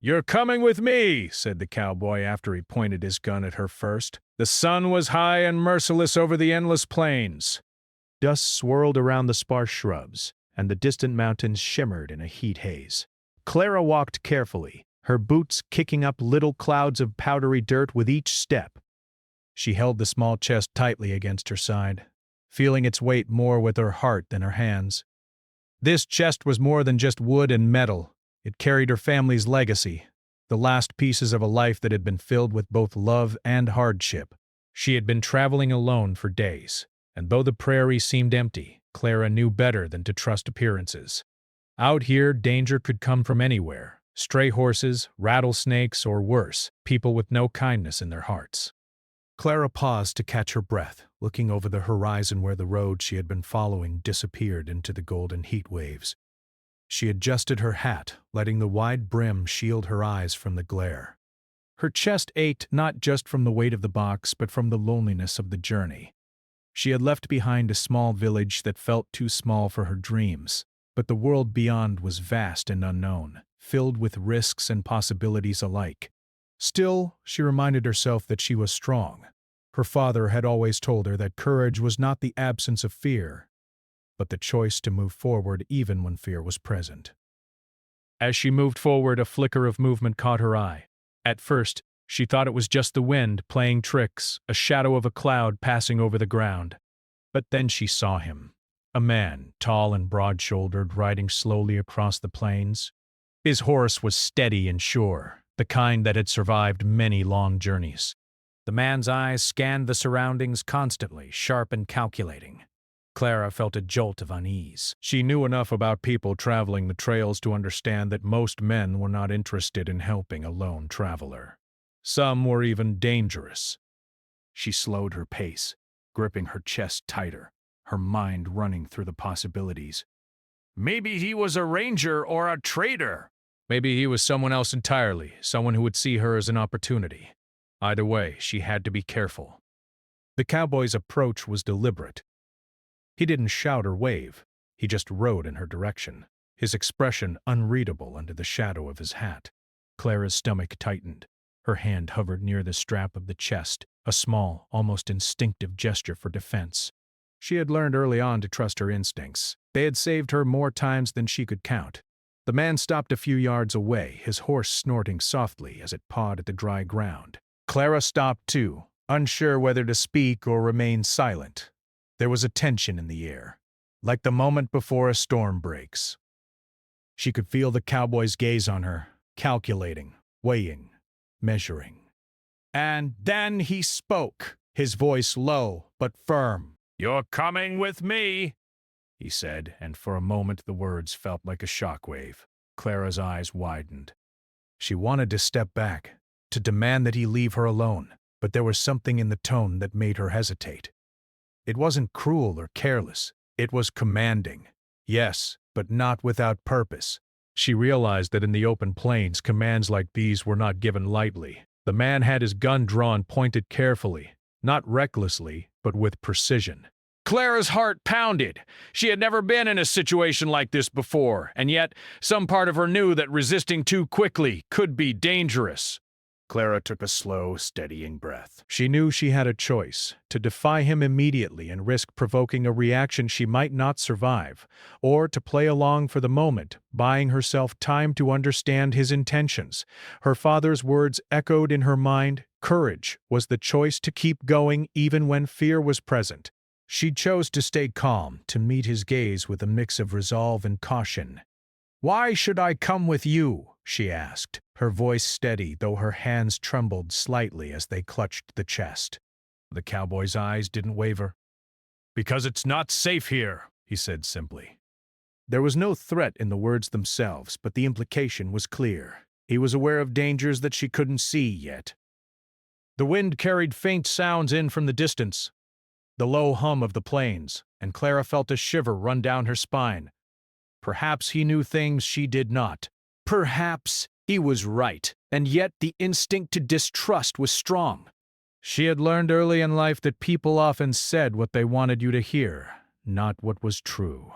"You're coming with me," said the cowboy after he pointed his gun at her first. The sun was high and merciless over the endless plains. Dust swirled around the sparse shrubs, and the distant mountains shimmered in a heat haze. Clara walked carefully, her boots kicking up little clouds of powdery dirt with each step. She held the small chest tightly against her side, feeling its weight more with her heart than her hands. This chest was more than just wood and metal. It carried her family's legacy, the last pieces of a life that had been filled with both love and hardship. She had been traveling alone for days, and though the prairie seemed empty, Clara knew better than to trust appearances. Out here, danger could come from anywhere: stray horses, rattlesnakes, or worse, people with no kindness in their hearts. Clara paused to catch her breath, looking over the horizon where the road she had been following disappeared into the golden heat waves. She adjusted her hat, letting the wide brim shield her eyes from the glare. Her chest ached not just from the weight of the box, but from the loneliness of the journey. She had left behind a small village that felt too small for her dreams, but the world beyond was vast and unknown, filled with risks and possibilities alike. Still, she reminded herself that she was strong. Her father had always told her that courage was not the absence of fear, but the choice to move forward even when fear was present. As she moved forward, a flicker of movement caught her eye. At first, she thought it was just the wind playing tricks, a shadow of a cloud passing over the ground. But then she saw him, a man, tall and broad-shouldered, riding slowly across the plains. His horse was steady and sure, the kind that had survived many long journeys. The man's eyes scanned the surroundings constantly, sharp and calculating. Clara felt a jolt of unease. She knew enough about people traveling the trails to understand that most men were not interested in helping a lone traveler. Some were even dangerous. She slowed her pace, gripping her chest tighter, her mind running through the possibilities. Maybe he was a ranger or a trader. Maybe he was someone else entirely, someone who would see her as an opportunity. Either way, she had to be careful. The cowboy's approach was deliberate. He didn't shout or wave. He just rode in her direction, his expression unreadable under the shadow of his hat. Clara's stomach tightened. Her hand hovered near the strap of the chest, a small, almost instinctive gesture for defense. She had learned early on to trust her instincts. They had saved her more times than she could count. The man stopped a few yards away, his horse snorting softly as it pawed at the dry ground. Clara stopped too, unsure whether to speak or remain silent. There was a tension in the air, like the moment before a storm breaks. She could feel the cowboy's gaze on her, calculating, weighing, measuring. And then he spoke, his voice low but firm. "You're coming with me," he said, and for a moment the words felt like a shockwave. Clara's eyes widened. She wanted to step back, to demand that he leave her alone, but there was something in the tone that made her hesitate. It wasn't cruel or careless. It was commanding. Yes, but not without purpose. She realized that in the open plains, commands like these were not given lightly. The man had his gun drawn, pointed carefully, not recklessly, but with precision. Clara's heart pounded. She had never been in a situation like this before, and yet some part of her knew that resisting too quickly could be dangerous. Clara took a slow, steadying breath. She knew she had a choice: to defy him immediately and risk provoking a reaction she might not survive, or to play along for the moment, buying herself time to understand his intentions. Her father's words echoed in her mind. Courage was the choice to keep going even when fear was present. She chose to stay calm, to meet his gaze with a mix of resolve and caution. "Why should I come with you?" she asked, her voice steady, though her hands trembled slightly as they clutched the chest. The cowboy's eyes didn't waver. "Because it's not safe here," he said simply. There was no threat in the words themselves, but the implication was clear. He was aware of dangers that she couldn't see yet. The wind carried faint sounds in from the distance, the low hum of the plains, and Clara felt a shiver run down her spine. Perhaps he knew things she did not. Perhaps he was right, and yet the instinct to distrust was strong. She had learned early in life that people often said what they wanted you to hear, not what was true.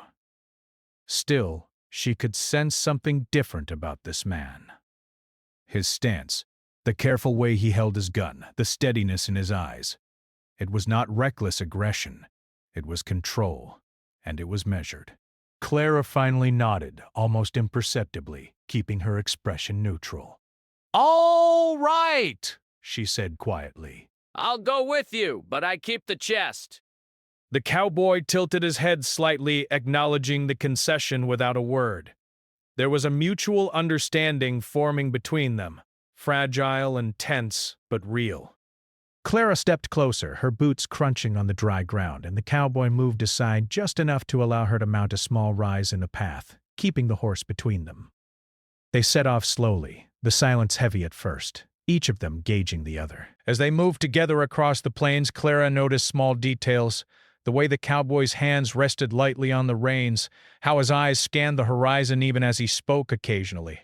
Still, she could sense something different about this man. his stance, the careful way he held his gun, the steadiness in his eyes. It was not reckless aggression. It was control, and it was measured. Clara finally nodded, almost imperceptibly, keeping her expression neutral. All right, she said quietly. I'll go with you, but I keep the chest. The cowboy tilted his head slightly, acknowledging the concession without a word. There was a mutual understanding forming between them, fragile and tense, but real. Clara stepped closer, her boots crunching on the dry ground, and the cowboy moved aside just enough to allow her to mount a small rise in the path, keeping the horse between them. They set off slowly, the silence heavy at first, each of them gauging the other. As they moved together across the plains, Clara noticed small details, the way the cowboy's hands rested lightly on the reins, how his eyes scanned the horizon even as he spoke occasionally.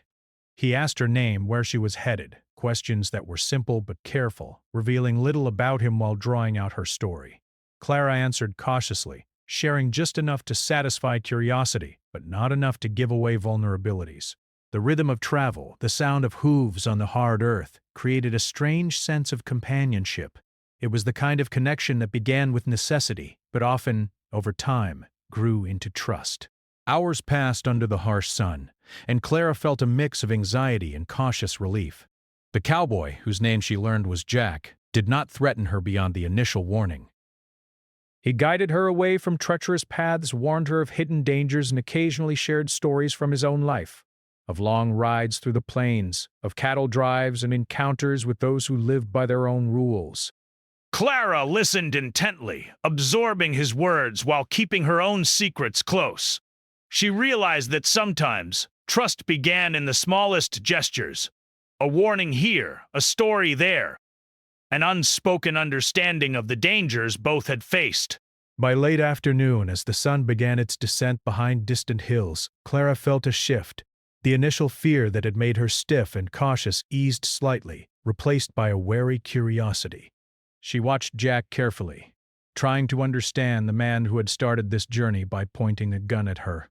He asked her name, where she was headed, questions that were simple but careful, revealing little about him while drawing out her story. Clara answered cautiously, sharing just enough to satisfy curiosity, but not enough to give away vulnerabilities. The rhythm of travel, the sound of hooves on the hard earth, created a strange sense of companionship. It was the kind of connection that began with necessity, but often, over time, grew into trust. Hours passed under the harsh sun, and Clara felt a mix of anxiety and cautious relief. The cowboy, whose name she learned was Jack, did not threaten her beyond the initial warning. He guided her away from treacherous paths, warned her of hidden dangers, and occasionally shared stories from his own life, of long rides through the plains, of cattle drives and encounters with those who lived by their own rules. Clara listened intently, absorbing his words while keeping her own secrets close. She realized that sometimes trust began in the smallest gestures, a warning here, a story there, an unspoken understanding of the dangers both had faced. By late afternoon, as the sun began its descent behind distant hills, Clara felt a shift. The initial fear that had made her stiff and cautious eased slightly, replaced by a wary curiosity. She watched Jack carefully, trying to understand the man who had started this journey by pointing a gun at her.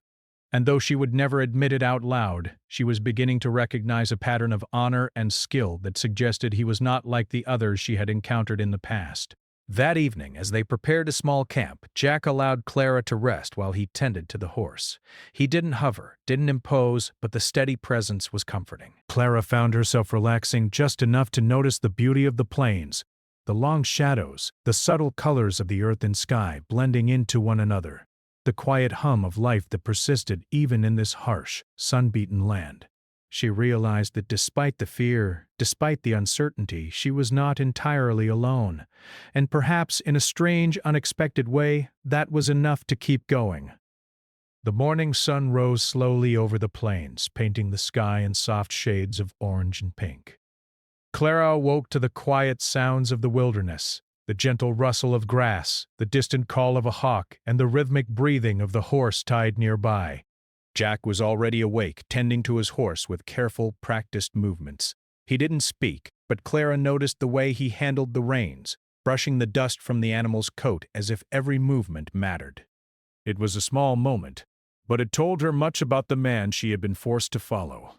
And though she would never admit it out loud, she was beginning to recognize a pattern of honor and skill that suggested he was not like the others she had encountered in the past. That evening, as they prepared a small camp, Jack allowed Clara to rest while he tended to the horse. He didn't hover, didn't impose, but the steady presence was comforting. Clara found herself relaxing just enough to notice the beauty of the plains, the long shadows, the subtle colors of the earth and sky blending into one another, the quiet hum of life that persisted even in this harsh, sun-beaten land. She realized that despite the fear, despite the uncertainty, she was not entirely alone, and perhaps in a strange, unexpected way, that was enough to keep going. The morning sun rose slowly over the plains, painting the sky in soft shades of orange and pink. Clara awoke to the quiet sounds of the wilderness, the gentle rustle of grass, the distant call of a hawk, and the rhythmic breathing of the horse tied nearby. Jack was already awake, tending to his horse with careful, practiced movements. He didn't speak, but Clara noticed the way he handled the reins, brushing the dust from the animal's coat as if every movement mattered. It was a small moment, but it told her much about the man she had been forced to follow.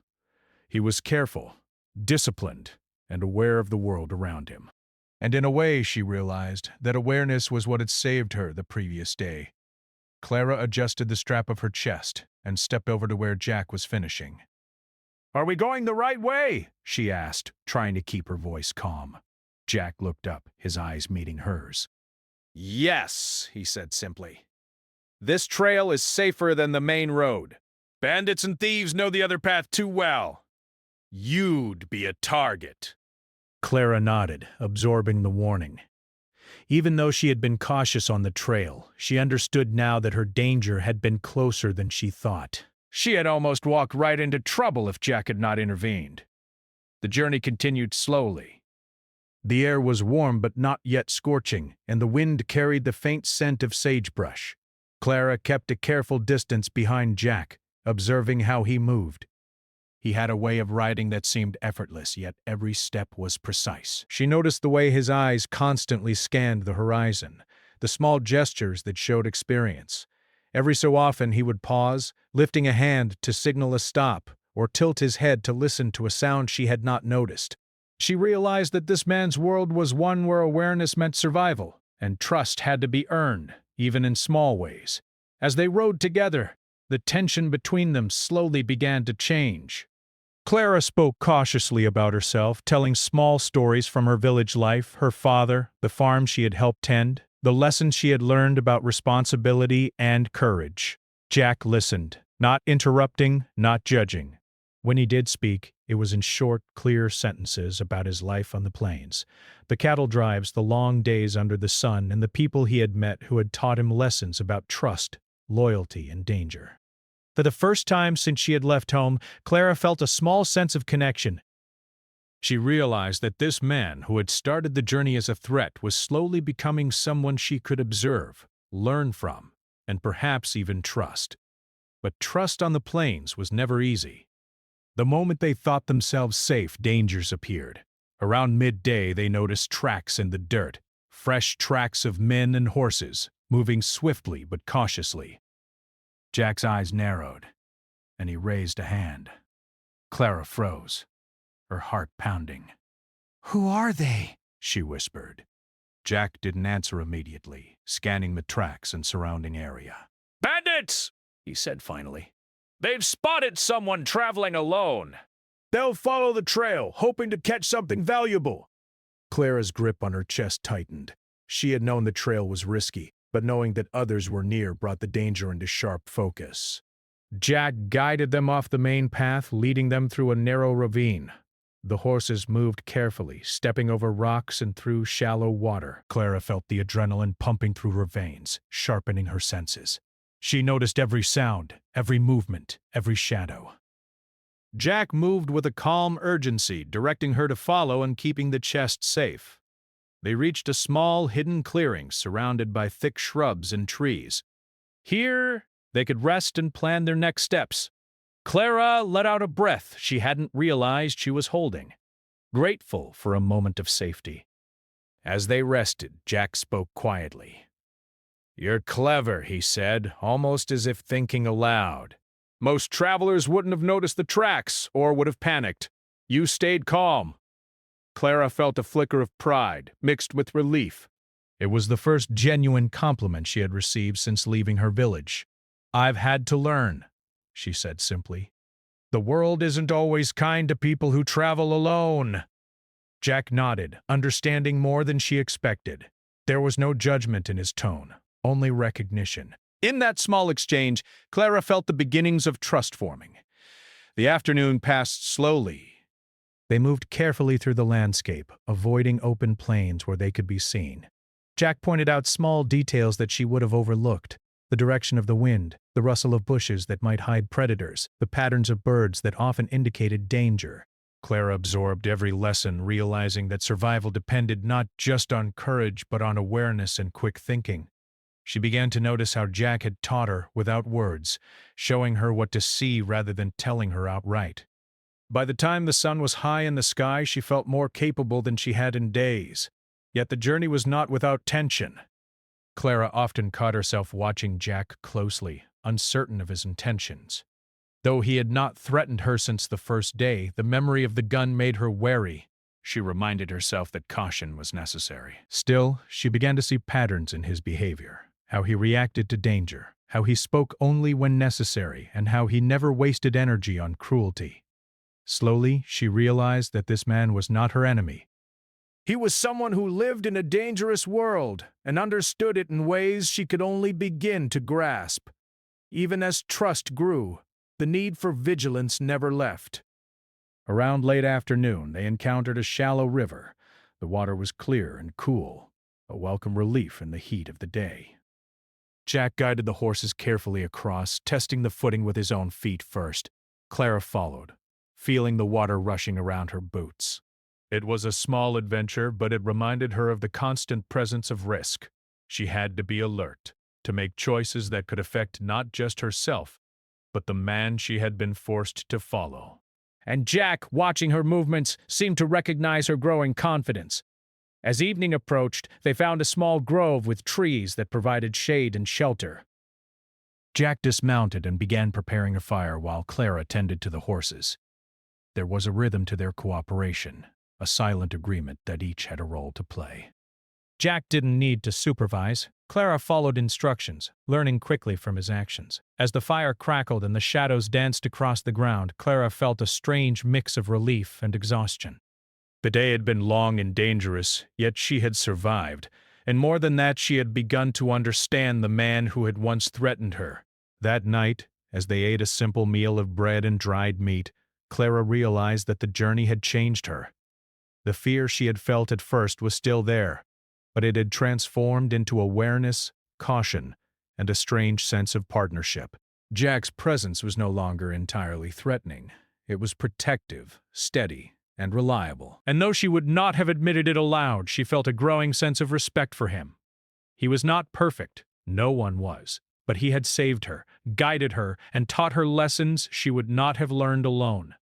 He was careful, disciplined, and aware of the world around him. And in a way, she realized, that awareness was what had saved her the previous day. Clara adjusted the strap of her chest and stepped over to where Jack was finishing. "Are we going the right way?" she asked, trying to keep her voice calm. Jack looked up, his eyes meeting hers. "Yes," he said simply. "This trail is safer than the main road. Bandits and thieves know the other path too well. You'd be a target." Clara nodded, absorbing the warning. Even though she had been cautious on the trail, she understood now that her danger had been closer than she thought. She had almost walked right into trouble if Jack had not intervened. The journey continued slowly. The air was warm but not yet scorching, and the wind carried the faint scent of sagebrush. Clara kept a careful distance behind Jack, observing how he moved. He had a way of riding that seemed effortless, yet every step was precise. She noticed the way his eyes constantly scanned the horizon, the small gestures that showed experience. Every so often he would pause, lifting a hand to signal a stop, or tilt his head to listen to a sound she had not noticed. She realized that this man's world was one where awareness meant survival, and trust had to be earned, even in small ways. As they rode together, the tension between them slowly began to change. Clara spoke cautiously about herself, telling small stories from her village life, her father, the farm she had helped tend, the lessons she had learned about responsibility and courage. Jack listened, not interrupting, not judging. When he did speak, it was in short, clear sentences about his life on the plains, the cattle drives, the long days under the sun, and the people he had met who had taught him lessons about trust, loyalty, and danger. For the first time since she had left home, Clara felt a small sense of connection. She realized that this man, who had started the journey as a threat, was slowly becoming someone she could observe, learn from, and perhaps even trust. But trust on the plains was never easy. The moment they thought themselves safe, dangers appeared. Around midday, they noticed tracks in the dirt, fresh tracks of men and horses, moving swiftly but cautiously. Jack's eyes narrowed, and he raised a hand. Clara froze, her heart pounding. "Who are they?" she whispered. Jack didn't answer immediately, scanning the tracks and surrounding area. Bandits! He said finally. They've spotted someone traveling alone. They'll follow the trail, hoping to catch something valuable. Clara's grip on her chest tightened. She had known the trail was risky, but knowing that others were near brought the danger into sharp focus. Jack guided them off the main path, leading them through a narrow ravine. The horses moved carefully, stepping over rocks and through shallow water. Clara felt the adrenaline pumping through her veins, sharpening her senses. She noticed every sound, every movement, every shadow. Jack moved with a calm urgency, directing her to follow and keeping the chest safe. They reached a small, hidden clearing surrounded by thick shrubs and trees. Here, they could rest and plan their next steps. Clara let out a breath she hadn't realized she was holding, grateful for a moment of safety. As they rested, Jack spoke quietly. "You're clever," he said, almost as if thinking aloud. "Most travelers wouldn't have noticed the tracks or would have panicked. You stayed calm." Clara felt a flicker of pride, mixed with relief. It was the first genuine compliment she had received since leaving her village. "I've had to learn," she said simply. "The world isn't always kind to people who travel alone." Jack nodded, understanding more than she expected. There was no judgment in his tone, only recognition. In that small exchange, Clara felt the beginnings of trust forming. The afternoon passed slowly. They moved carefully through the landscape, avoiding open plains where they could be seen. Jack pointed out small details that she would have overlooked: the direction of the wind, the rustle of bushes that might hide predators, the patterns of birds that often indicated danger. Clara absorbed every lesson, realizing that survival depended not just on courage but on awareness and quick thinking. She began to notice how Jack had taught her without words, showing her what to see rather than telling her outright. By the time the sun was high in the sky, she felt more capable than she had in days. Yet the journey was not without tension. Clara often caught herself watching Jack closely, uncertain of his intentions. Though he had not threatened her since the first day, the memory of the gun made her wary. She reminded herself that caution was necessary. Still, she began to see patterns in his behavior, how he reacted to danger, how he spoke only when necessary, and how he never wasted energy on cruelty. Slowly, she realized that this man was not her enemy. He was someone who lived in a dangerous world and understood it in ways she could only begin to grasp. Even as trust grew, the need for vigilance never left. Around late afternoon, they encountered a shallow river. The water was clear and cool, a welcome relief in the heat of the day. Jack guided the horses carefully across, testing the footing with his own feet first. Clara followed, feeling the water rushing around her boots. It was a small adventure, but it reminded her of the constant presence of risk. She had to be alert, to make choices that could affect not just herself, but the man she had been forced to follow. And Jack, watching her movements, seemed to recognize her growing confidence. As evening approached, they found a small grove with trees that provided shade and shelter. Jack dismounted and began preparing a fire while Clara tended to the horses. There was a rhythm to their cooperation, a silent agreement that each had a role to play. Jack didn't need to supervise. Clara followed instructions, learning quickly from his actions. As the fire crackled and the shadows danced across the ground, Clara felt a strange mix of relief and exhaustion. The day had been long and dangerous, yet she had survived, and more than that, she had begun to understand the man who had once threatened her. That night, as they ate a simple meal of bread and dried meat, Clara realized that the journey had changed her. The fear she had felt at first was still there, but it had transformed into awareness, caution, and a strange sense of partnership. Jack's presence was no longer entirely threatening. It was protective, steady, and reliable. And though she would not have admitted it aloud, she felt a growing sense of respect for him. He was not perfect, no one was, but he had saved her, guided her, and taught her lessons she would not have learned alone.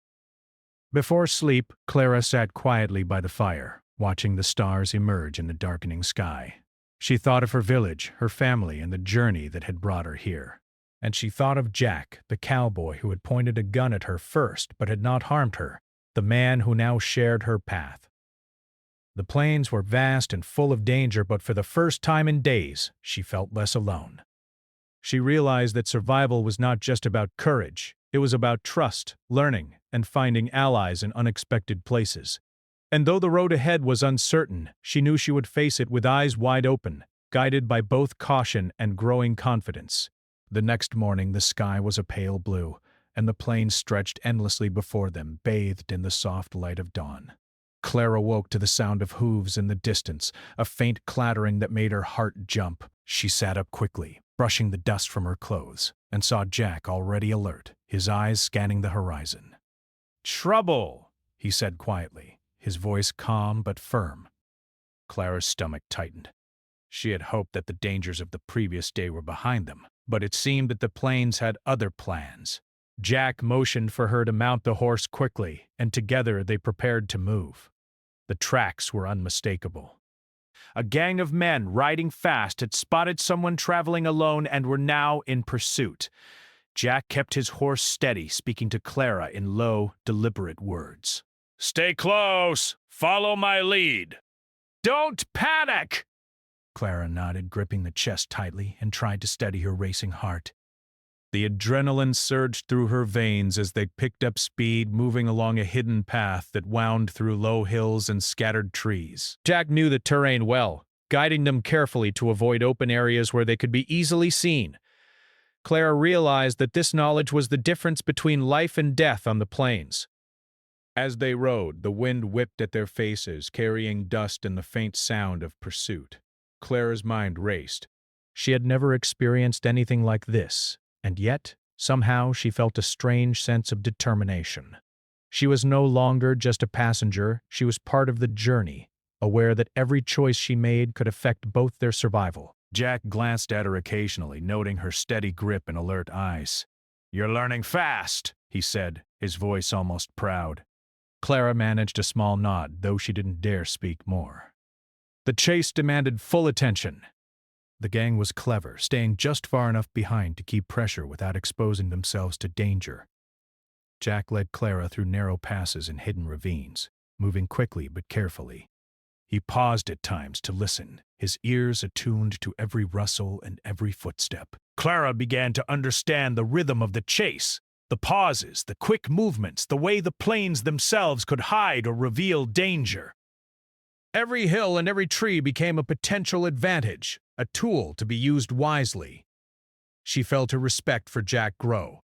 Before sleep, Clara sat quietly by the fire, watching the stars emerge in the darkening sky. She thought of her village, her family, and the journey that had brought her here. And she thought of Jack, the cowboy who had pointed a gun at her first but had not harmed her, the man who now shared her path. The plains were vast and full of danger, but for the first time in days, she felt less alone. She realized that survival was not just about courage, it was about trust, learning, and finding allies in unexpected places. And though the road ahead was uncertain, she knew she would face it with eyes wide open, guided by both caution and growing confidence. The next morning the sky was a pale blue, and the plains stretched endlessly before them, bathed in the soft light of dawn. Clara woke to the sound of hooves in the distance, a faint clattering that made her heart jump. She sat up quickly, brushing the dust from her clothes, and saw Jack already alert, his eyes scanning the horizon. "Trouble," he said quietly, his voice calm but firm. Clara's stomach tightened. She had hoped that the dangers of the previous day were behind them, but it seemed that the plains had other plans. Jack motioned for her to mount the horse quickly, and together they prepared to move. The tracks were unmistakable. A gang of men riding fast had spotted someone traveling alone and were now in pursuit. Jack kept his horse steady, speaking to Clara in low, deliberate words. "Stay close! Follow my lead!" "Don't panic!" Clara nodded, gripping the chest tightly, and tried to steady her racing heart. The adrenaline surged through her veins as they picked up speed, moving along a hidden path that wound through low hills and scattered trees. Jack knew the terrain well, guiding them carefully to avoid open areas where they could be easily seen. Clara realized that this knowledge was the difference between life and death on the plains. As they rode, the wind whipped at their faces, carrying dust and the faint sound of pursuit. Clara's mind raced. She had never experienced anything like this, and yet, somehow, she felt a strange sense of determination. She was no longer just a passenger, she was part of the journey, aware that every choice she made could affect both their survival. Jack glanced at her occasionally, noting her steady grip and alert eyes. "You're learning fast," he said, his voice almost proud. Clara managed a small nod, though she didn't dare speak more. The chase demanded full attention. The gang was clever, staying just far enough behind to keep pressure without exposing themselves to danger. Jack led Clara through narrow passes and hidden ravines, moving quickly but carefully. He paused at times to listen, his ears attuned to every rustle and every footstep. Clara began to understand the rhythm of the chase, the pauses, the quick movements, the way the plains themselves could hide or reveal danger. Every hill and every tree became a potential advantage, a tool to be used wisely. She felt her respect for Jack grow.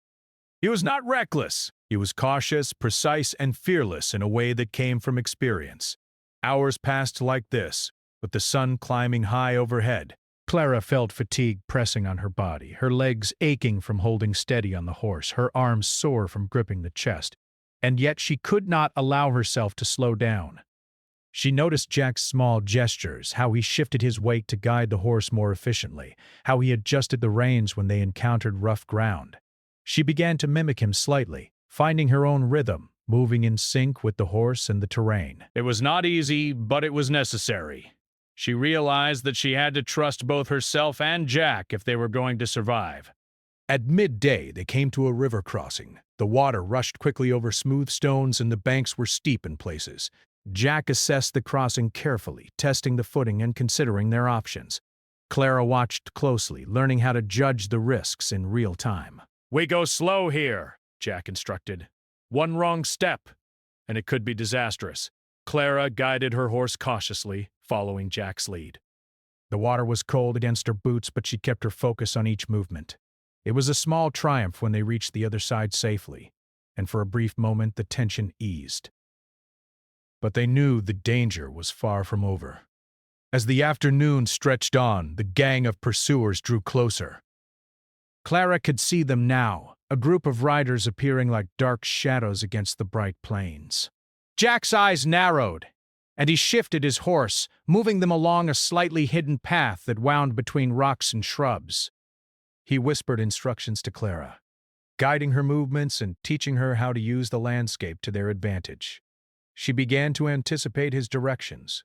He was not reckless. He was cautious, precise, and fearless in a way that came from experience. Hours passed like this, with the sun climbing high overhead. Clara felt fatigue pressing on her body, her legs aching from holding steady on the horse, her arms sore from gripping the chest, and yet she could not allow herself to slow down. She noticed Jack's small gestures, how he shifted his weight to guide the horse more efficiently, how he adjusted the reins when they encountered rough ground. She began to mimic him slightly, finding her own rhythm, moving in sync with the horse and the terrain. It was not easy, but it was necessary. She realized that she had to trust both herself and Jack if they were going to survive. At midday, they came to a river crossing. The water rushed quickly over smooth stones and the banks were steep in places. Jack assessed the crossing carefully, testing the footing and considering their options. Clara watched closely, learning how to judge the risks in real time. "We go slow here," Jack instructed. "One wrong step, and it could be disastrous." Clara guided her horse cautiously, following Jack's lead. The water was cold against her boots, but she kept her focus on each movement. It was a small triumph when they reached the other side safely, and for a brief moment the tension eased. But they knew the danger was far from over. As the afternoon stretched on, the gang of pursuers drew closer. Clara could see them now, a group of riders appearing like dark shadows against the bright plains. Jack's eyes narrowed, and he shifted his horse, moving them along a slightly hidden path that wound between rocks and shrubs. He whispered instructions to Clara, guiding her movements and teaching her how to use the landscape to their advantage. She began to anticipate his directions,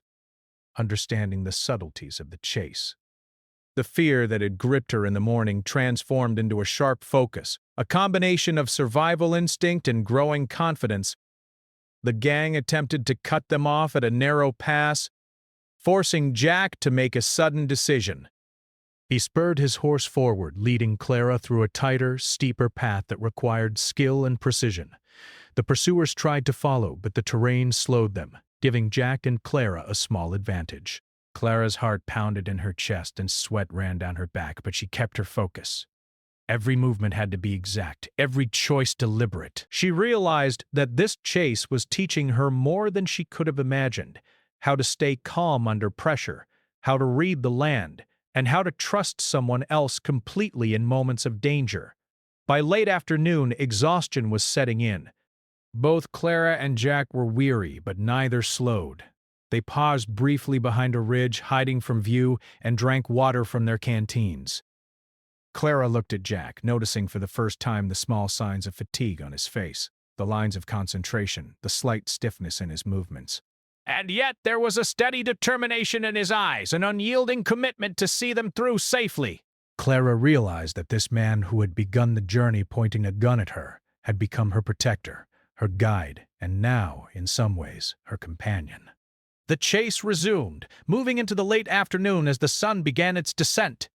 understanding the subtleties of the chase. The fear that had gripped her in the morning transformed into a sharp focus, a combination of survival instinct and growing confidence. The gang attempted to cut them off at a narrow pass, forcing Jack to make a sudden decision. He spurred his horse forward, leading Clara through a tighter, steeper path that required skill and precision. The pursuers tried to follow, but the terrain slowed them, giving Jack and Clara a small advantage. Clara's heart pounded in her chest and sweat ran down her back, but she kept her focus. Every movement had to be exact, every choice deliberate. She realized that this chase was teaching her more than she could have imagined: how to stay calm under pressure, how to read the land, and how to trust someone else completely in moments of danger. By late afternoon, exhaustion was setting in. Both Clara and Jack were weary, but neither slowed. They paused briefly behind a ridge, hiding from view, and drank water from their canteens. Clara looked at Jack, noticing for the first time the small signs of fatigue on his face, the lines of concentration, the slight stiffness in his movements. And yet there was a steady determination in his eyes, an unyielding commitment to see them through safely. Clara realized that this man who had begun the journey pointing a gun at her had become her protector, her guide, and now, in some ways, her companion. The chase resumed, moving into the late afternoon as the sun began its descent.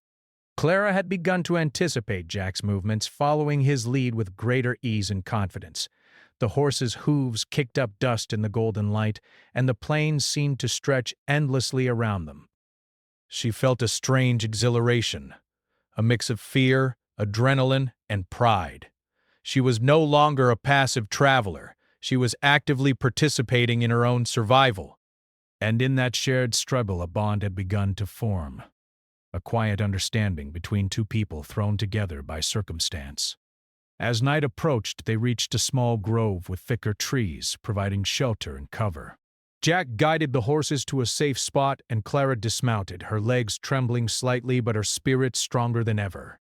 Clara had begun to anticipate Jack's movements, following his lead with greater ease and confidence. The horses' hooves kicked up dust in the golden light, and the plains seemed to stretch endlessly around them. She felt a strange exhilaration, a mix of fear, adrenaline, and pride. She was no longer a passive traveler. She was actively participating in her own survival. And in that shared struggle, a bond had begun to form. A quiet understanding between two people thrown together by circumstance. As night approached, they reached a small grove with thicker trees, providing shelter and cover. Jack guided the horses to a safe spot, and Clara dismounted, her legs trembling slightly but her spirit stronger than ever.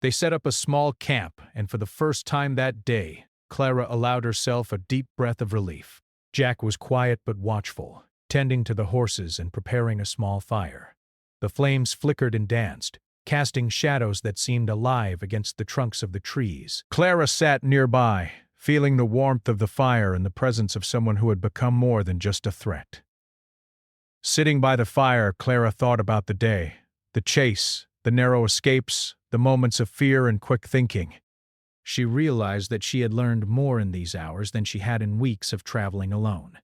They set up a small camp, and for the first time that day, Clara allowed herself a deep breath of relief. Jack was quiet but watchful, tending to the horses and preparing a small fire. The flames flickered and danced, casting shadows that seemed alive against the trunks of the trees. Clara sat nearby, feeling the warmth of the fire and the presence of someone who had become more than just a threat. Sitting by the fire, Clara thought about the day, the chase, the narrow escapes, the moments of fear and quick thinking. She realized that she had learned more in these hours than she had in weeks of traveling alone.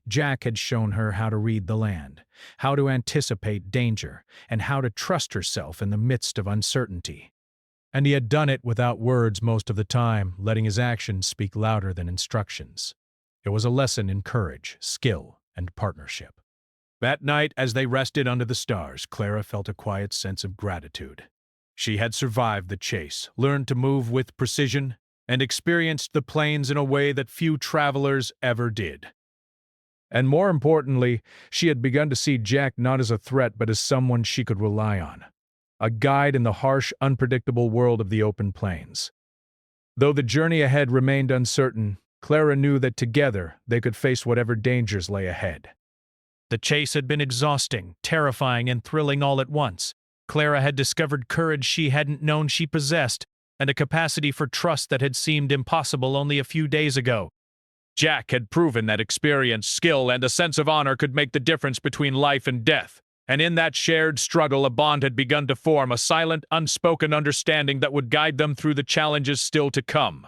Jack had shown her how to read the land, how to anticipate danger, and how to trust herself in the midst of uncertainty. And he had done it without words most of the time, letting his actions speak louder than instructions. It was a lesson in courage, skill, and partnership. That night, as they rested under the stars, Clara felt a quiet sense of gratitude. She had survived the chase, learned to move with precision, and experienced the plains in a way that few travelers ever did. And more importantly, she had begun to see Jack not as a threat but as someone she could rely on, a guide in the harsh, unpredictable world of the open plains. Though the journey ahead remained uncertain, Clara knew that together they could face whatever dangers lay ahead. The chase had been exhausting, terrifying, and thrilling all at once. Clara had discovered courage she hadn't known she possessed, and a capacity for trust that had seemed impossible only a few days ago. Jack had proven that experience, skill, and a sense of honor could make the difference between life and death, and in that shared struggle a bond had begun to form, a silent, unspoken understanding that would guide them through the challenges still to come.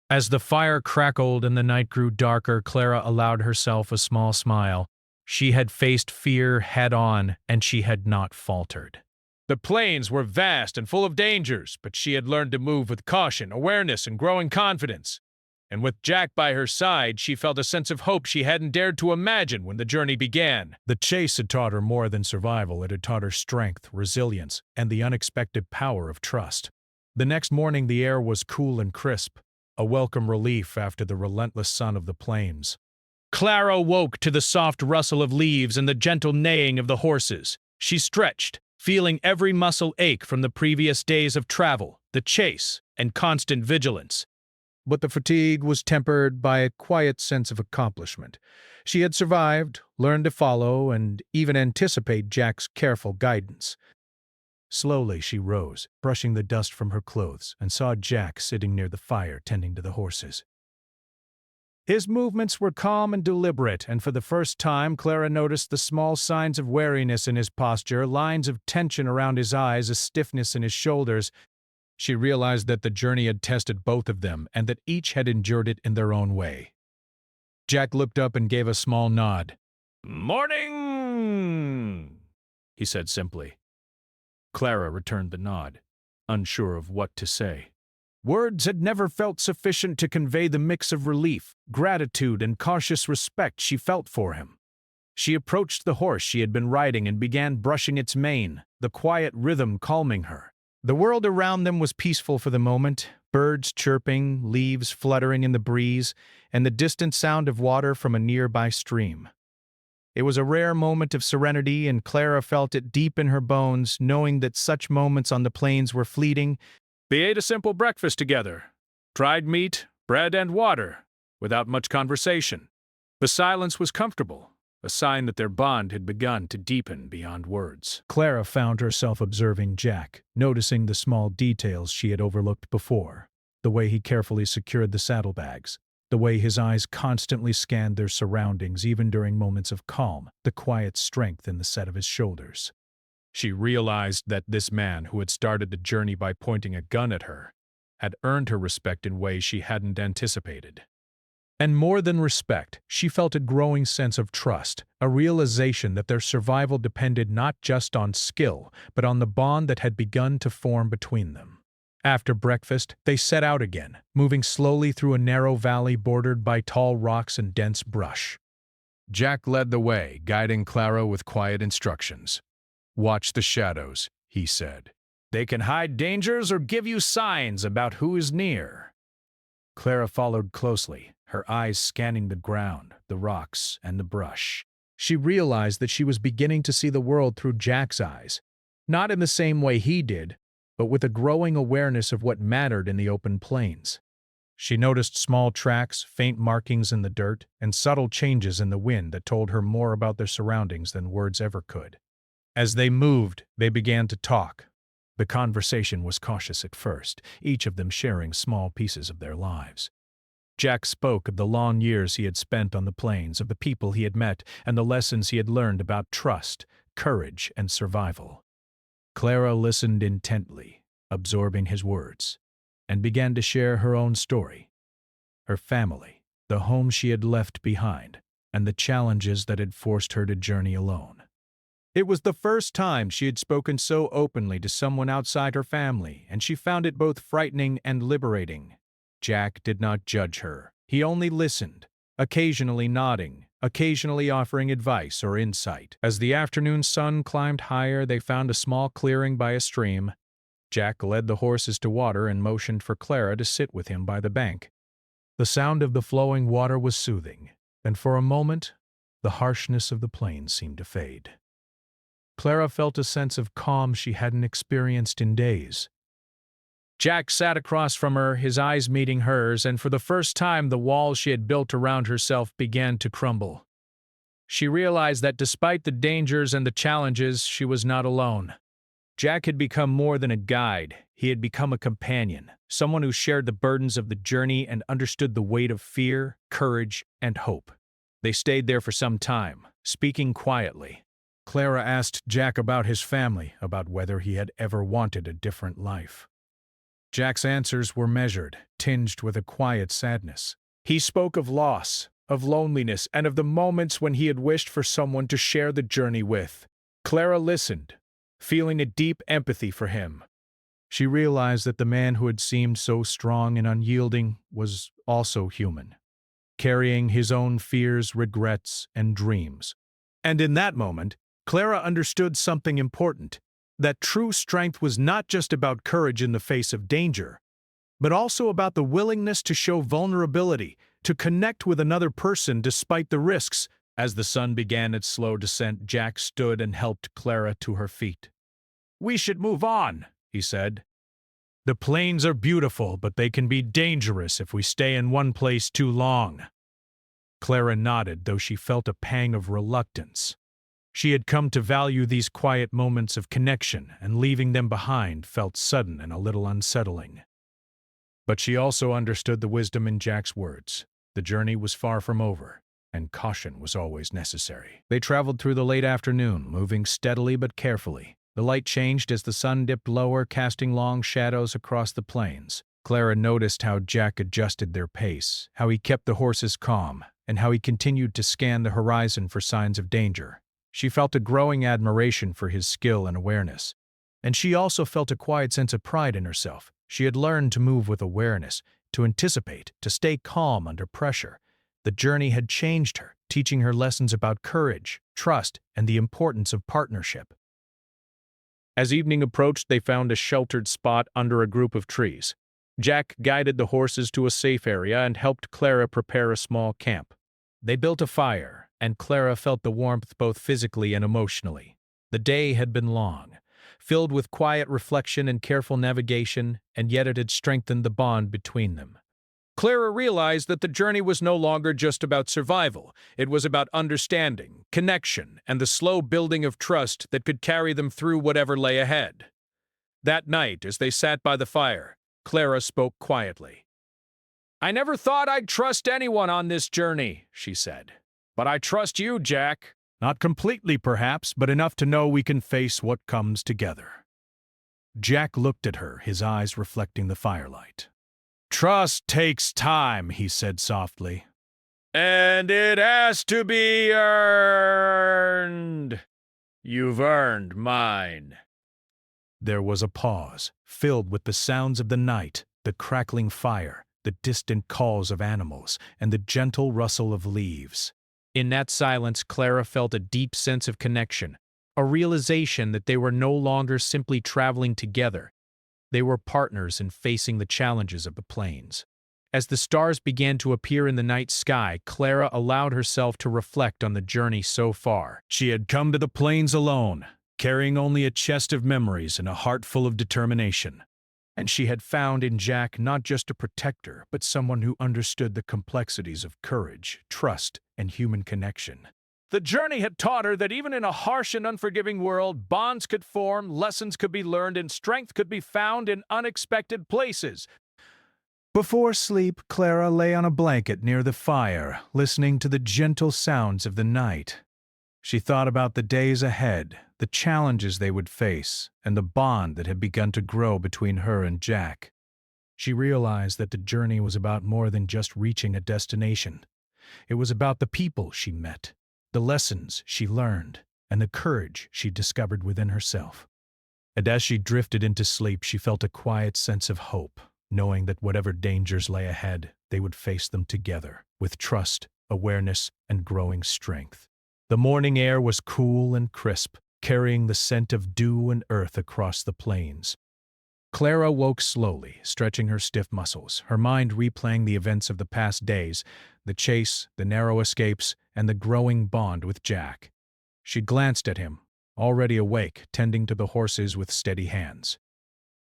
As the fire crackled and the night grew darker, Clara allowed herself a small smile. She had faced fear head-on, and she had not faltered. The plains were vast and full of dangers, but she had learned to move with caution, awareness, and growing confidence. And with Jack by her side, she felt a sense of hope she hadn't dared to imagine when the journey began. The chase had taught her more than survival. It had taught her strength, resilience, and the unexpected power of trust. The next morning, the air was cool and crisp, a welcome relief after the relentless sun of the plains. Clara woke to the soft rustle of leaves and the gentle neighing of the horses. She stretched, feeling every muscle ache from the previous days of travel, the chase, and constant vigilance. But the fatigue was tempered by a quiet sense of accomplishment. She had survived, learned to follow, and even anticipate Jack's careful guidance. Slowly she rose, brushing the dust from her clothes, and saw Jack sitting near the fire tending to the horses. His movements were calm and deliberate, and for the first time Clara noticed the small signs of wariness in his posture, lines of tension around his eyes, a stiffness in his shoulders. She realized that the journey had tested both of them and that each had endured it in their own way. Jack looked up and gave a small nod. "Morning," he said simply. Clara returned the nod, unsure of what to say. Words had never felt sufficient to convey the mix of relief, gratitude, and cautious respect she felt for him. She approached the horse she had been riding and began brushing its mane, the quiet rhythm calming her. The world around them was peaceful for the moment, birds chirping, leaves fluttering in the breeze, and the distant sound of water from a nearby stream. It was a rare moment of serenity, and Clara felt it deep in her bones, knowing that such moments on the plains were fleeting. They ate a simple breakfast together, dried meat, bread, and water, without much conversation. The silence was comfortable, a sign that their bond had begun to deepen beyond words. Clara found herself observing Jack, noticing the small details she had overlooked before, the way he carefully secured the saddlebags, the way his eyes constantly scanned their surroundings even during moments of calm, the quiet strength in the set of his shoulders. She realized that this man, who had started the journey by pointing a gun at her, had earned her respect in ways she hadn't anticipated. And more than respect, she felt a growing sense of trust, a realization that their survival depended not just on skill, but on the bond that had begun to form between them. After breakfast, they set out again, moving slowly through a narrow valley bordered by tall rocks and dense brush. Jack led the way, guiding Clara with quiet instructions. "Watch the shadows," he said. "They can hide dangers or give you signs about who is near." Clara followed closely, her eyes scanning the ground, the rocks, and the brush. She realized that she was beginning to see the world through Jack's eyes, not in the same way he did, but with a growing awareness of what mattered in the open plains. She noticed small tracks, faint markings in the dirt, and subtle changes in the wind that told her more about their surroundings than words ever could. As they moved, they began to talk. The conversation was cautious at first, each of them sharing small pieces of their lives. Jack spoke of the long years he had spent on the plains, of the people he had met, and the lessons he had learned about trust, courage, and survival. Clara listened intently, absorbing his words, and began to share her own story. Her family, the home she had left behind, and the challenges that had forced her to journey alone. It was the first time she had spoken so openly to someone outside her family, and she found it both frightening and liberating. Jack did not judge her. He only listened, occasionally nodding, occasionally offering advice or insight. As the afternoon sun climbed higher, they found a small clearing by a stream. Jack led the horses to water and motioned for Clara to sit with him by the bank. The sound of the flowing water was soothing, and for a moment, the harshness of the plains seemed to fade. Clara felt a sense of calm she hadn't experienced in days. Jack sat across from her, his eyes meeting hers, and for the first time the walls she had built around herself began to crumble. She realized that despite the dangers and the challenges, she was not alone. Jack had become more than a guide. He had become a companion, someone who shared the burdens of the journey and understood the weight of fear, courage, and hope. They stayed there for some time, speaking quietly. Clara asked Jack about his family, about whether he had ever wanted a different life. Jack's answers were measured, tinged with a quiet sadness. He spoke of loss, of loneliness, and of the moments when he had wished for someone to share the journey with. Clara listened, feeling a deep empathy for him. She realized that the man who had seemed so strong and unyielding was also human, carrying his own fears, regrets, and dreams. And in that moment, Clara understood something important, that true strength was not just about courage in the face of danger, but also about the willingness to show vulnerability, to connect with another person despite the risks. As the sun began its slow descent, Jack stood and helped Clara to her feet. "We should move on," he said. "The plains are beautiful, but they can be dangerous if we stay in one place too long." Clara nodded, though she felt a pang of reluctance. She had come to value these quiet moments of connection, and leaving them behind felt sudden and a little unsettling. But she also understood the wisdom in Jack's words. The journey was far from over, and caution was always necessary. They traveled through the late afternoon, moving steadily but carefully. The light changed as the sun dipped lower, casting long shadows across the plains. Clara noticed how Jack adjusted their pace, how he kept the horses calm, and how he continued to scan the horizon for signs of danger. She felt a growing admiration for his skill and awareness. And she also felt a quiet sense of pride in herself. She had learned to move with awareness, to anticipate, to stay calm under pressure. The journey had changed her, teaching her lessons about courage, trust, and the importance of partnership. As evening approached, they found a sheltered spot under a group of trees. Jack guided the horses to a safe area and helped Clara prepare a small camp. They built a fire, and Clara felt the warmth both physically and emotionally. The day had been long, filled with quiet reflection and careful navigation, and yet it had strengthened the bond between them. Clara realized that the journey was no longer just about survival. It was about understanding, connection, and the slow building of trust that could carry them through whatever lay ahead. That night, as they sat by the fire, Clara spoke quietly. "I never thought I'd trust anyone on this journey," she said. "But I trust you, Jack." "Not completely, perhaps, but enough to know we can face what comes together." Jack looked at her, his eyes reflecting the firelight. "Trust takes time," he said softly. "And it has to be earned. You've earned mine." There was a pause, filled with the sounds of the night, the crackling fire, the distant calls of animals, and the gentle rustle of leaves. In that silence, Clara felt a deep sense of connection, a realization that they were no longer simply traveling together. They were partners in facing the challenges of the plains. As the stars began to appear in the night sky, Clara allowed herself to reflect on the journey so far. She had come to the plains alone, carrying only a chest of memories and a heart full of determination. And she had found in Jack not just a protector, but someone who understood the complexities of courage, trust, and human connection. The journey had taught her that even in a harsh and unforgiving world, bonds could form, lessons could be learned, and strength could be found in unexpected places. Before sleep, Clara lay on a blanket near the fire, listening to the gentle sounds of the night. She thought about the days ahead, the challenges they would face, and the bond that had begun to grow between her and Jack. She realized that the journey was about more than just reaching a destination. It was about the people she met, the lessons she learned, and the courage she discovered within herself. And as she drifted into sleep, she felt a quiet sense of hope, knowing that whatever dangers lay ahead, they would face them together, with trust, awareness, and growing strength. The morning air was cool and crisp, carrying the scent of dew and earth across the plains. Clara woke slowly, stretching her stiff muscles, her mind replaying the events of the past days, the chase, the narrow escapes, and the growing bond with Jack. She glanced at him, already awake, tending to the horses with steady hands.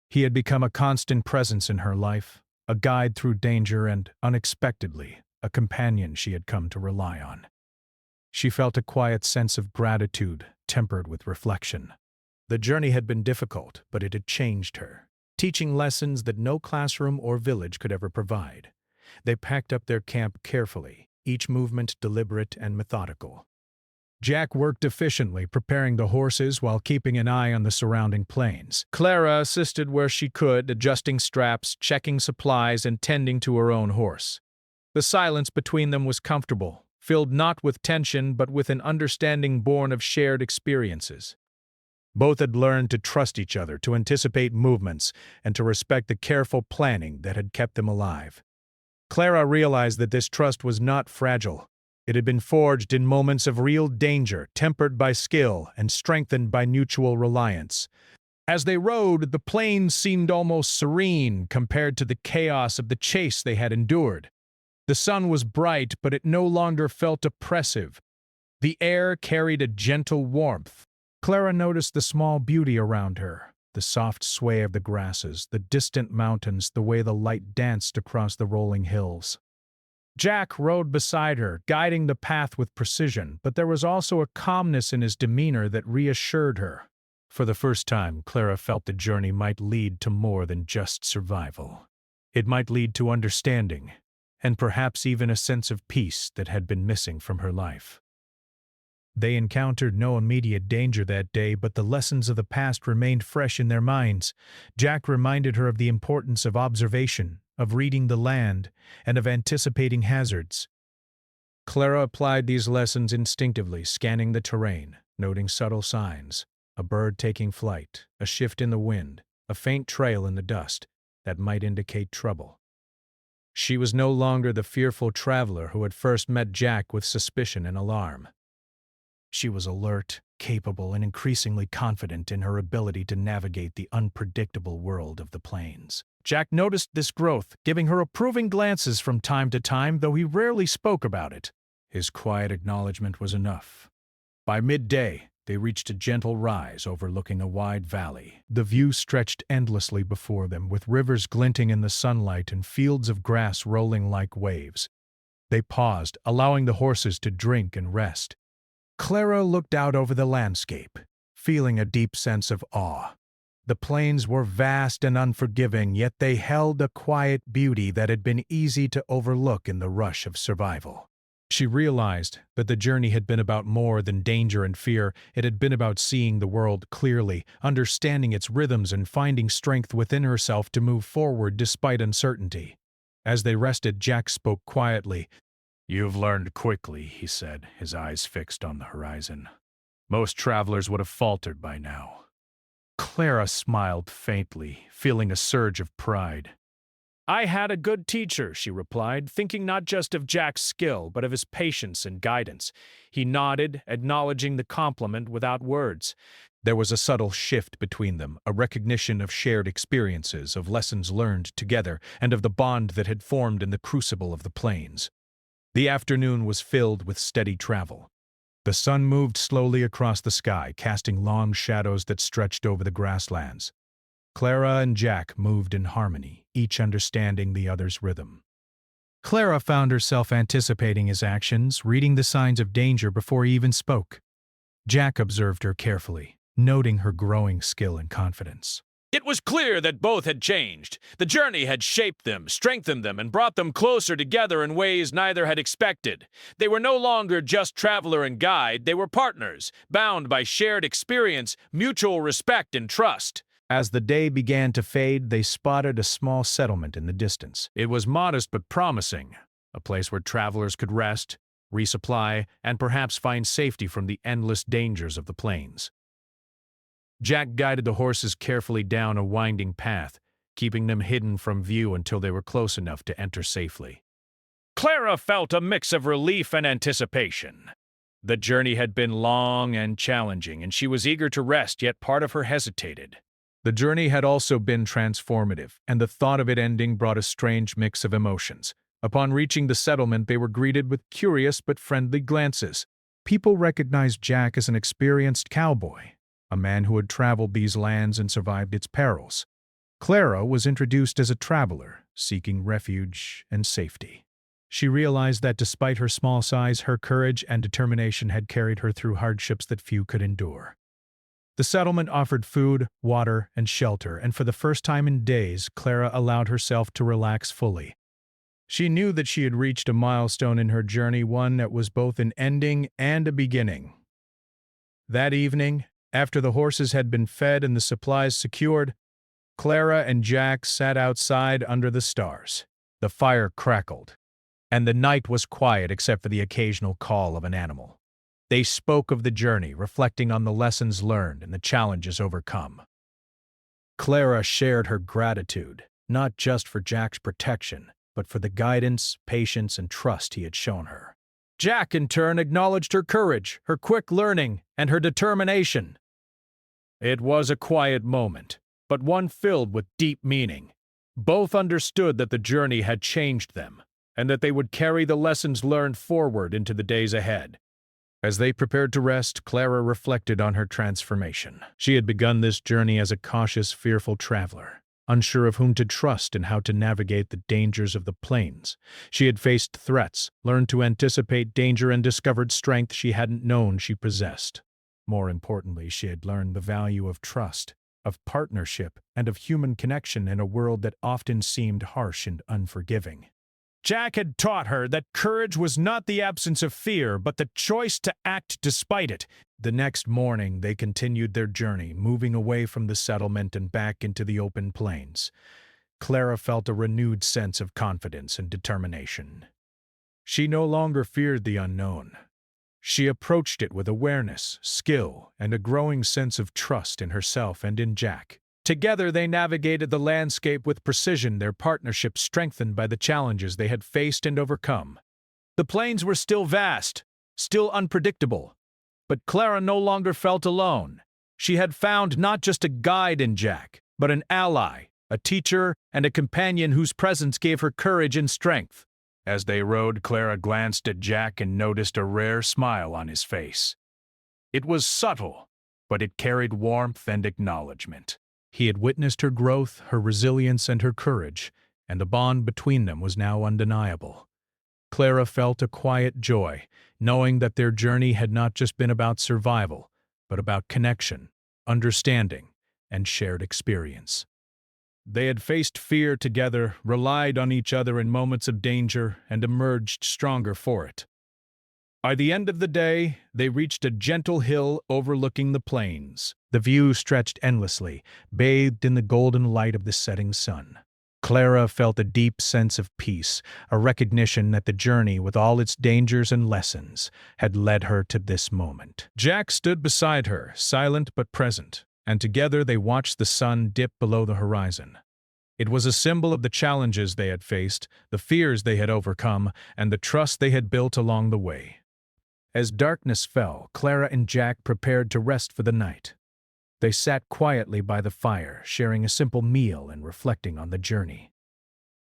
He had become a constant presence in her life, a guide through danger and, unexpectedly, a companion she had come to rely on. She felt a quiet sense of gratitude, tempered with reflection. The journey had been difficult, but it had changed her, teaching lessons that no classroom or village could ever provide. They packed up their camp carefully, each movement deliberate and methodical. Jack worked efficiently, preparing the horses while keeping an eye on the surrounding plains. Clara assisted where she could, adjusting straps, checking supplies, and tending to her own horse. The silence between them was comfortable, filled not with tension but with an understanding born of shared experiences. Both had learned to trust each other, to anticipate movements, and to respect the careful planning that had kept them alive. Clara realized that this trust was not fragile. It had been forged in moments of real danger, tempered by skill and strengthened by mutual reliance. As they rode, the plains seemed almost serene compared to the chaos of the chase they had endured. The sun was bright, but it no longer felt oppressive. The air carried a gentle warmth. Clara noticed the small beauty around her, the soft sway of the grasses, the distant mountains, the way the light danced across the rolling hills. Jack rode beside her, guiding the path with precision, but there was also a calmness in his demeanor that reassured her. For the first time, Clara felt the journey might lead to more than just survival. It might lead to understanding, and perhaps even a sense of peace that had been missing from her life. They encountered no immediate danger that day, but the lessons of the past remained fresh in their minds. Jack reminded her of the importance of observation, of reading the land, and of anticipating hazards. Clara applied these lessons instinctively, scanning the terrain, noting subtle signs, a bird taking flight, a shift in the wind, a faint trail in the dust that might indicate trouble. She was no longer the fearful traveler who had first met Jack with suspicion and alarm. She was alert, capable, and increasingly confident in her ability to navigate the unpredictable world of the plains. Jack noticed this growth, giving her approving glances from time to time, though he rarely spoke about it. His quiet acknowledgement was enough. By midday, they reached a gentle rise overlooking a wide valley. The view stretched endlessly before them, with rivers glinting in the sunlight and fields of grass rolling like waves. They paused, allowing the horses to drink and rest. Clara looked out over the landscape, feeling a deep sense of awe. The plains were vast and unforgiving, yet they held a quiet beauty that had been easy to overlook in the rush of survival. She realized that the journey had been about more than danger and fear. It had been about seeing the world clearly, understanding its rhythms, and finding strength within herself to move forward despite uncertainty. As they rested, Jack spoke quietly. "You've learned quickly," he said, his eyes fixed on the horizon. "Most travelers would have faltered by now." Clara smiled faintly, feeling a surge of pride. "I had a good teacher," she replied, thinking not just of Jack's skill, but of his patience and guidance. He nodded, acknowledging the compliment without words. There was a subtle shift between them, a recognition of shared experiences, of lessons learned together, and of the bond that had formed in the crucible of the plains. The afternoon was filled with steady travel. The sun moved slowly across the sky, casting long shadows that stretched over the grasslands. Clara and Jack moved in harmony, each understanding the other's rhythm. Clara found herself anticipating his actions, reading the signs of danger before he even spoke. Jack observed her carefully, noting her growing skill and confidence. It was clear that both had changed. The journey had shaped them, strengthened them, and brought them closer together in ways neither had expected. They were no longer just traveler and guide, they were partners, bound by shared experience, mutual respect, and trust. As the day began to fade, they spotted a small settlement in the distance. It was modest but promising, a place where travelers could rest, resupply, and perhaps find safety from the endless dangers of the plains. Jack guided the horses carefully down a winding path, keeping them hidden from view until they were close enough to enter safely. Clara felt a mix of relief and anticipation. The journey had been long and challenging, and she was eager to rest, yet part of her hesitated. The journey had also been transformative, and the thought of it ending brought a strange mix of emotions. Upon reaching the settlement, they were greeted with curious but friendly glances. People recognized Jack as an experienced cowboy, a man who had traveled these lands and survived its perils. Clara was introduced as a traveler, seeking refuge and safety. She realized that despite her small size, her courage and determination had carried her through hardships that few could endure. The settlement offered food, water, and shelter, and for the first time in days, Clara allowed herself to relax fully. She knew that she had reached a milestone in her journey, one that was both an ending and a beginning. That evening, after the horses had been fed and the supplies secured, Clara and Jack sat outside under the stars. The fire crackled, and the night was quiet except for the occasional call of an animal. They spoke of the journey, reflecting on the lessons learned and the challenges overcome. Clara shared her gratitude, not just for Jack's protection, but for the guidance, patience, and trust he had shown her. Jack, in turn, acknowledged her courage, her quick learning, and her determination. It was a quiet moment, but one filled with deep meaning. Both understood that the journey had changed them, and that they would carry the lessons learned forward into the days ahead. As they prepared to rest, Clara reflected on her transformation. She had begun this journey as a cautious, fearful traveler, unsure of whom to trust and how to navigate the dangers of the plains. She had faced threats, learned to anticipate danger, and discovered strength she hadn't known she possessed. More importantly, she had learned the value of trust, of partnership, and of human connection in a world that often seemed harsh and unforgiving. Jack had taught her that courage was not the absence of fear, but the choice to act despite it. The next morning, they continued their journey, moving away from the settlement and back into the open plains. Clara felt a renewed sense of confidence and determination. She no longer feared the unknown. She approached it with awareness, skill, and a growing sense of trust in herself and in Jack. Together they navigated the landscape with precision, their partnership strengthened by the challenges they had faced and overcome. The plains were still vast, still unpredictable, but Clara no longer felt alone. She had found not just a guide in Jack, but an ally, a teacher, and a companion whose presence gave her courage and strength. As they rode, Clara glanced at Jack and noticed a rare smile on his face. It was subtle, but it carried warmth and acknowledgement. He had witnessed her growth, her resilience, and her courage, and the bond between them was now undeniable. Clara felt a quiet joy, knowing that their journey had not just been about survival, but about connection, understanding, and shared experience. They had faced fear together, relied on each other in moments of danger, and emerged stronger for it. By the end of the day, they reached a gentle hill overlooking the plains. The view stretched endlessly, bathed in the golden light of the setting sun. Clara felt a deep sense of peace, a recognition that the journey, with all its dangers and lessons, had led her to this moment. Jack stood beside her, silent but present, and together they watched the sun dip below the horizon. It was a symbol of the challenges they had faced, the fears they had overcome, and the trust they had built along the way. As darkness fell, Clara and Jack prepared to rest for the night. They sat quietly by the fire, sharing a simple meal and reflecting on the journey.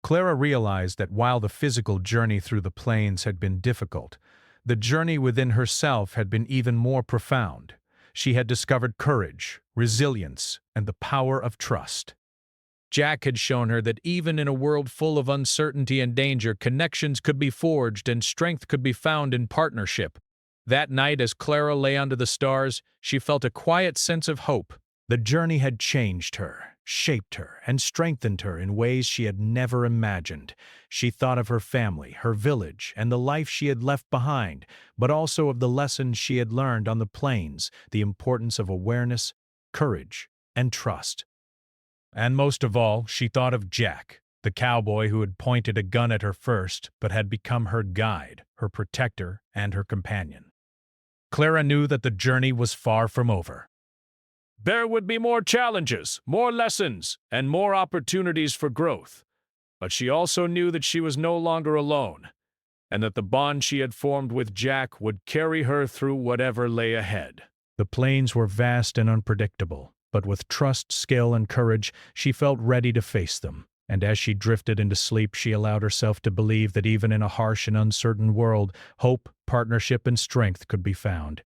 Clara realized that while the physical journey through the plains had been difficult, the journey within herself had been even more profound. She had discovered courage, resilience, and the power of trust. Jack had shown her that even in a world full of uncertainty and danger, connections could be forged and strength could be found in partnership. That night, as Clara lay under the stars, she felt a quiet sense of hope. The journey had changed her, shaped her, and strengthened her in ways she had never imagined. She thought of her family, her village, and the life she had left behind, but also of the lessons she had learned on the plains, the importance of awareness, courage, and trust. And most of all, she thought of Jack, the cowboy who had pointed a gun at her first, but had become her guide, her protector, and her companion. Clara knew that the journey was far from over. There would be more challenges, more lessons, and more opportunities for growth. But she also knew that she was no longer alone, and that the bond she had formed with Jack would carry her through whatever lay ahead. The plains were vast and unpredictable, but with trust, skill, and courage, she felt ready to face them. And as she drifted into sleep, she allowed herself to believe that even in a harsh and uncertain world, hope, partnership, and strength could be found.